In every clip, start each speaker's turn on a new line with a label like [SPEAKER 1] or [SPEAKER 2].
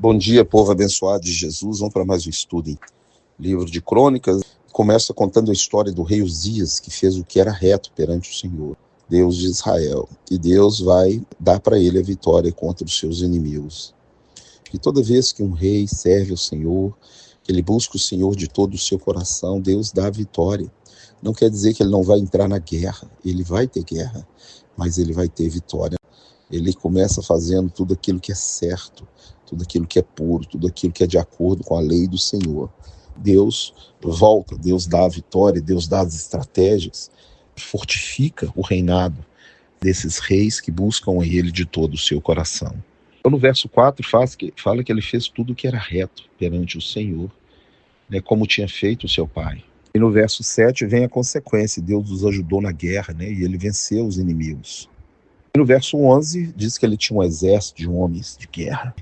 [SPEAKER 1] Bom dia, povo abençoado de Jesus. Vamos para mais um estudo em livro de Crônicas. Começa contando a história do rei Uzias, que fez o que era reto perante o Senhor, Deus de Israel. E Deus vai dar para ele a vitória contra os seus inimigos. E toda vez que um rei serve ao Senhor, que ele busca o Senhor de todo o seu coração, Deus dá a vitória. Não quer dizer que ele não vai entrar na guerra. Ele vai ter guerra, mas ele vai ter vitória. Ele começa fazendo tudo aquilo que é certo, tudo aquilo que é puro, tudo aquilo que é de acordo com a lei do Senhor. Deus volta, Deus dá a vitória, Deus dá as estratégias, fortifica o reinado desses reis que buscam a ele de todo o seu coração. Então, no verso 4 fala que ele fez tudo o que era reto perante o Senhor, né, como tinha feito o seu pai. E no verso 7 vem a consequência: Deus os ajudou na guerra, né, e ele venceu os inimigos. E no verso 11 diz que ele tinha um exército de homens de guerra.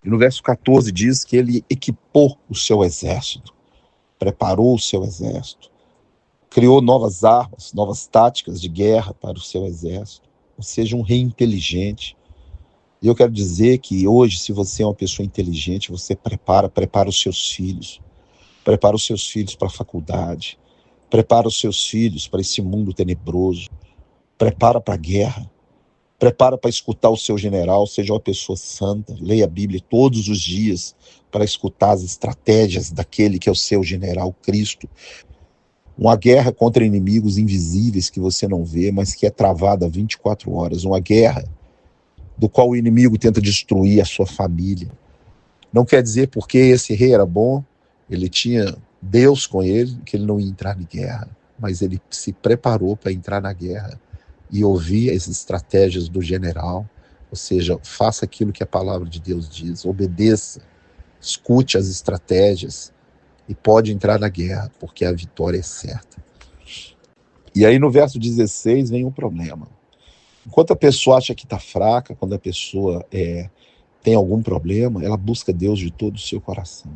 [SPEAKER 1] E no verso 14 diz que ele equipou o seu exército, preparou o seu exército, criou novas armas, novas táticas de guerra para o seu exército, ou seja, um rei inteligente. E eu quero dizer que hoje, se você é uma pessoa inteligente, você prepara os seus filhos, prepara os seus filhos para a faculdade, prepara os seus filhos para esse mundo tenebroso, prepara para a guerra, prepara para escutar o seu general, seja uma pessoa santa, leia a Bíblia todos os dias para escutar as estratégias daquele que é o seu general, Cristo. Uma guerra contra inimigos invisíveis que você não vê, mas que é travada 24 horas. Uma guerra do qual o inimigo tenta destruir a sua família. Não quer dizer porque esse rei era bom, ele tinha Deus com ele, que ele não ia entrar em guerra, mas ele se preparou para entrar na guerra e ouvir as estratégias do general, ou seja, faça aquilo que a palavra de Deus diz, obedeça, escute as estratégias e pode entrar na guerra, porque a vitória é certa. E aí no verso 16 vem um problema. Enquanto a pessoa acha que está fraca, quando a pessoa tem algum problema, ela busca Deus de todo o seu coração.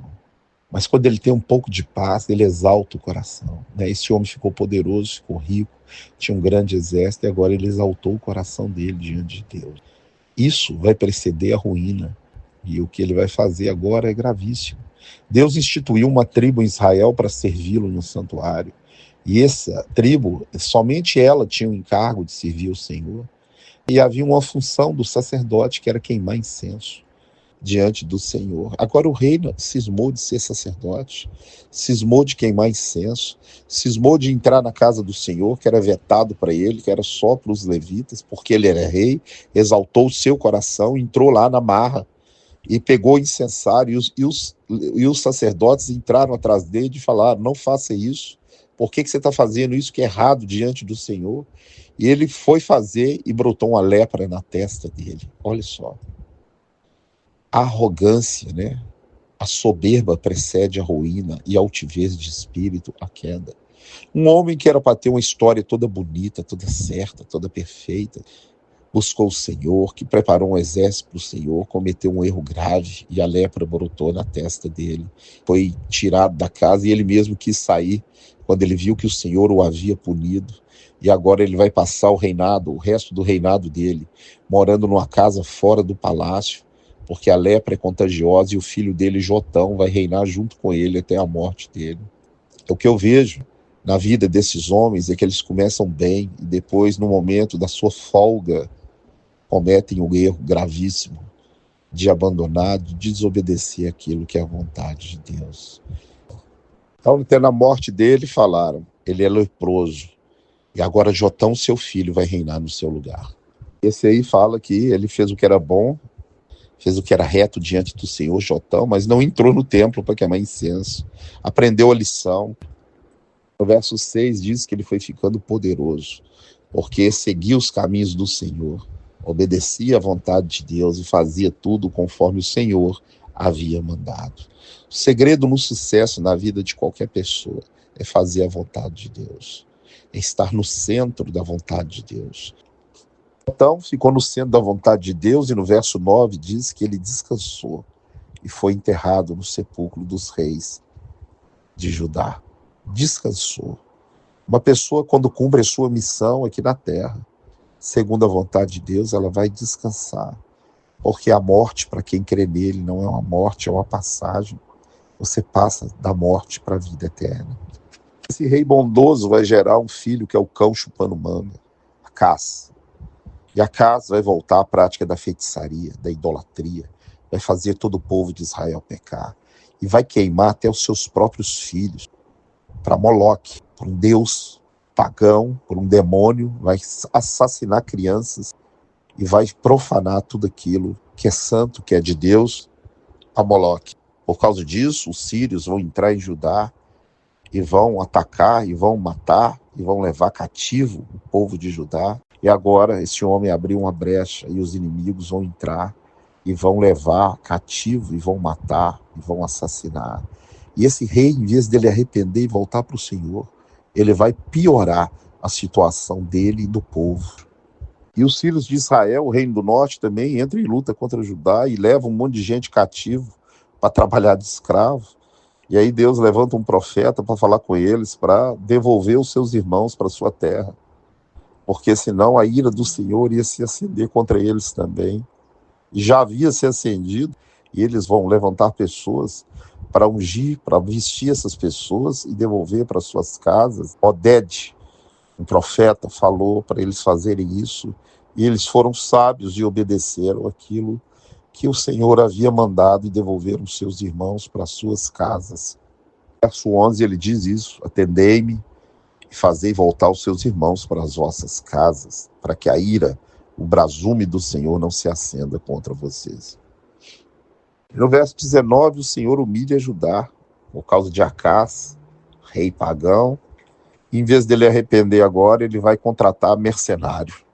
[SPEAKER 1] Mas quando ele tem um pouco de paz, ele exalta o coração, né? Esse homem ficou poderoso, ficou rico, tinha um grande exército, e agora ele exaltou o coração dele diante de Deus. Isso vai preceder a ruína, e o que ele vai fazer agora é gravíssimo. Deus instituiu uma tribo em Israel para servi-lo no santuário, e essa tribo, somente ela tinha o encargo de servir o Senhor, e havia uma função do sacerdote, que era queimar incenso diante do Senhor. Agora o rei cismou de ser sacerdote, cismou de queimar incenso, cismou de entrar na casa do Senhor, que era vetado para ele, que era só para os levitas, porque ele era rei, exaltou o seu coração, entrou lá na marra e pegou o incensário, e os sacerdotes entraram atrás dele e falaram: não faça isso, por que você está fazendo isso que é errado diante do Senhor? E ele foi fazer e brotou uma lepra na testa dele. Olha só. A arrogância, né? A soberba precede a ruína, e a altivez de espírito a queda. Um homem que era para ter uma história toda bonita, toda certa, toda perfeita, buscou o Senhor, que preparou um exército para o Senhor, cometeu um erro grave e a lepra brotou na testa dele. Foi tirado da casa e ele mesmo quis sair quando ele viu que o Senhor o havia punido. E agora ele vai passar o reinado, o resto do reinado dele, morando numa casa fora do palácio, porque a lepra é contagiosa e o filho dele, Jotão, vai reinar junto com ele até a morte dele. O que eu vejo na vida desses homens é que eles começam bem e depois, no momento da sua folga, cometem um erro gravíssimo de abandonar, de desobedecer aquilo que é a vontade de Deus. Então, até na morte dele, falaram: ele é leproso, e agora Jotão, seu filho, vai reinar no seu lugar. Esse aí fala que ele fez o que era bom, fez o que era reto diante do Senhor, Jotão, mas não entrou no templo para queimar incenso. Aprendeu a lição. No verso 6 diz que ele foi ficando poderoso, porque seguia os caminhos do Senhor, obedecia à vontade de Deus e fazia tudo conforme o Senhor havia mandado. O segredo no sucesso na vida de qualquer pessoa é fazer a vontade de Deus, é estar no centro da vontade de Deus. Então, ficou no centro da vontade de Deus, e no verso 9 diz que ele descansou e foi enterrado no sepulcro dos reis de Judá. Descansou. Uma pessoa, quando cumpre a sua missão aqui na terra, segundo a vontade de Deus, ela vai descansar. porque a morte, para quem crê nele, não é uma morte, é uma passagem. Você passa da morte para a vida eterna. Esse rei bondoso vai gerar um filho que é o cão chupando manga, Acás. E Acás vai voltar à prática da feitiçaria, da idolatria, vai fazer todo o povo de Israel pecar e vai queimar até os seus próprios filhos para Moloque, para um deus pagão, por um demônio, vai assassinar crianças e vai profanar tudo aquilo que é santo, que é de Deus, a Moloque. Por causa disso, os sírios vão entrar em Judá e vão atacar, e vão matar, e vão levar cativo o povo de Judá. E agora esse homem abriu uma brecha e os inimigos vão entrar e vão levar cativo, e vão matar, e vão assassinar. E esse rei, em vez dele arrepender e voltar para o Senhor, ele vai piorar a situação dele e do povo. E os filhos de Israel, o reino do norte, também entra em luta contra Judá e leva um monte de gente cativo para trabalhar de escravo. E aí Deus levanta um profeta para falar com eles, para devolver os seus irmãos para sua terra. Porque senão a ira do Senhor ia se acender contra eles também. E já havia se acendido, e eles vão levantar pessoas para ungir, para vestir essas pessoas e devolver para suas casas. Oded, um profeta, falou para eles fazerem isso, e eles foram sábios e obedeceram aquilo que o Senhor havia mandado e devolveram seus irmãos para suas casas. Verso 11, ele diz isso: atendei-me e fazei voltar os seus irmãos para as vossas casas, para que a ira, o brasume do Senhor não se acenda contra vocês. No verso 19, o Senhor humilha Judá por causa de Acás, rei pagão. Em vez dele arrepender agora, ele vai contratar mercenário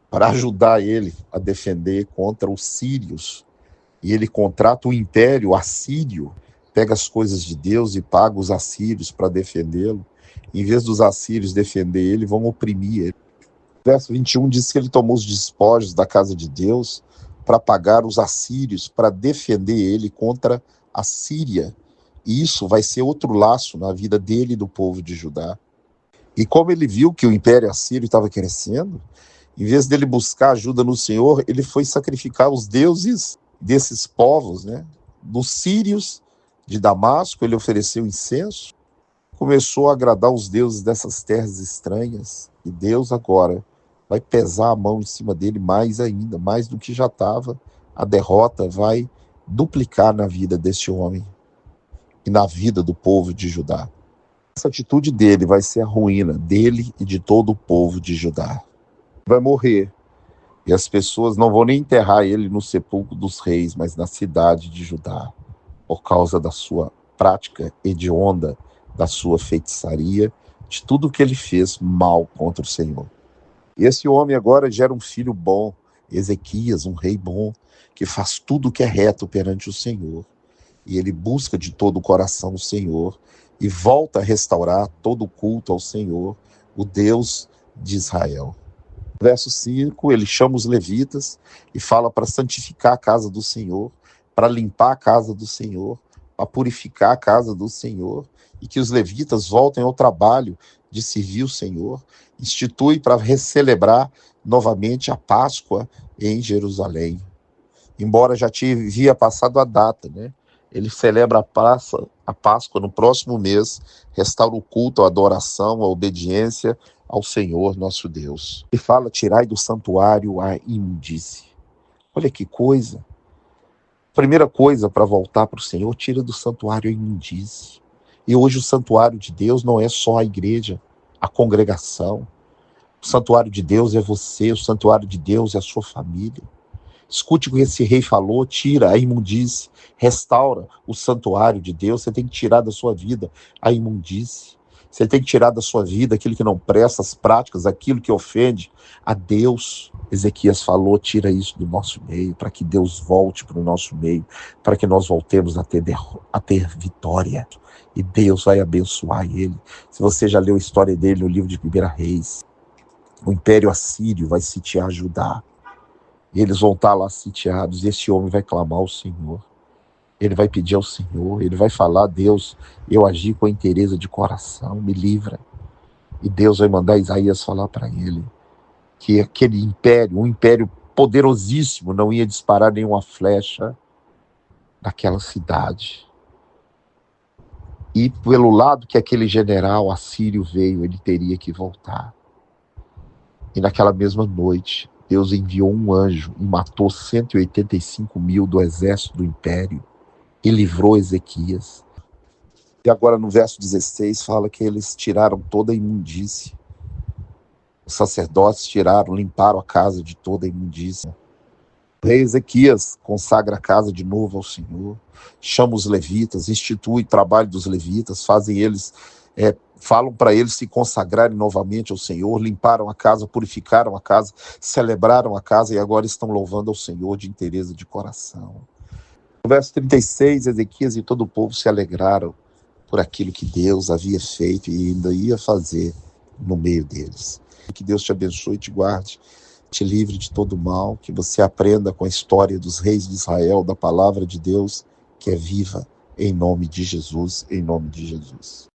[SPEAKER 1] para ajudar ele a defender contra os sírios. E ele contrata o império assírio, pega as coisas de Deus e paga os assírios para defendê-lo. Em vez dos assírios defender ele, vão oprimir ele. Verso 21 diz que ele tomou os despojos da casa de Deus para pagar os assírios, para defender ele contra a Síria. E isso vai ser outro laço na vida dele e do povo de Judá. E como ele viu que o império assírio estava crescendo, em vez dele buscar ajuda no Senhor, ele foi sacrificar os deuses desses povos, né? Dos sírios de Damasco, ele ofereceu incenso, começou a agradar os deuses dessas terras estranhas, e Deus agora vai pesar a mão em cima dele mais ainda, mais do que já estava. A derrota vai duplicar na vida desse homem e na vida do povo de Judá. Essa atitude dele vai ser a ruína dele e de todo o povo de Judá. Vai morrer, e as pessoas não vão nem enterrar ele no sepulcro dos reis, mas na cidade de Judá, por causa da sua prática hedionda, da sua feitiçaria, de tudo que ele fez mal contra o Senhor. E esse homem agora gera um filho bom, Ezequias, um rei bom, que faz tudo o que é reto perante o Senhor. E ele busca de todo o coração o Senhor e volta a restaurar todo o culto ao Senhor, o Deus de Israel. Verso 5, ele chama os levitas e fala para santificar a casa do Senhor, para limpar a casa do Senhor, para purificar a casa do Senhor, e que os levitas voltem ao trabalho de servir o Senhor. Institui para celebrar novamente a Páscoa em Jerusalém. Embora já havia passado a data, né? Ele celebra a Páscoa no próximo mês, restaura o culto, a adoração, a obediência ao Senhor nosso Deus. Ele fala: tirai do santuário a imundície. Olha que coisa. Primeira coisa para voltar para o Senhor: tira do santuário a imundície. E hoje o santuário de Deus não é só a igreja, a congregação. O santuário de Deus é você, o santuário de Deus é a sua família. Escute o que esse rei falou: tira a imundície, restaura o santuário de Deus. Você tem que tirar da sua vida a imundície. Você tem que tirar da sua vida aquilo que não presta, as práticas, aquilo que ofende a Deus. Ezequias falou: tira isso do nosso meio, para que Deus volte para o nosso meio, para que nós voltemos a ter vitória. E Deus vai abençoar ele. Se você já leu a história dele no livro de 1 Reis, o Império Assírio vai sitiar Judá. E eles vão estar lá sitiados, e esse homem vai clamar ao Senhor. Ele vai pedir ao Senhor, ele vai falar: Deus, eu agi com a inteireza de coração, me livra. E Deus vai mandar Isaías falar para ele que aquele império, um império poderosíssimo não ia disparar nenhuma flecha naquela cidade. E pelo lado que aquele general assírio veio, ele teria que voltar. E naquela mesma noite, Deus enviou um anjo e matou 185 mil do exército do império e livrou Ezequias. E agora no verso 16 fala que eles tiraram toda a imundície. Os sacerdotes limparam a casa de toda a imundícia. O rei Ezequias consagra a casa de novo ao Senhor, chama os levitas, institui o trabalho dos levitas, falam para eles se consagrarem novamente ao Senhor, limparam a casa, purificaram a casa, celebraram a casa e agora estão louvando ao Senhor de inteireza de coração. No verso 36, Ezequias e todo o povo se alegraram por aquilo que Deus havia feito e ainda ia fazer no meio deles. Que Deus te abençoe e te guarde, te livre de todo mal, que você aprenda com a história dos reis de Israel, da palavra de Deus, que é viva, em nome de Jesus, em nome de Jesus.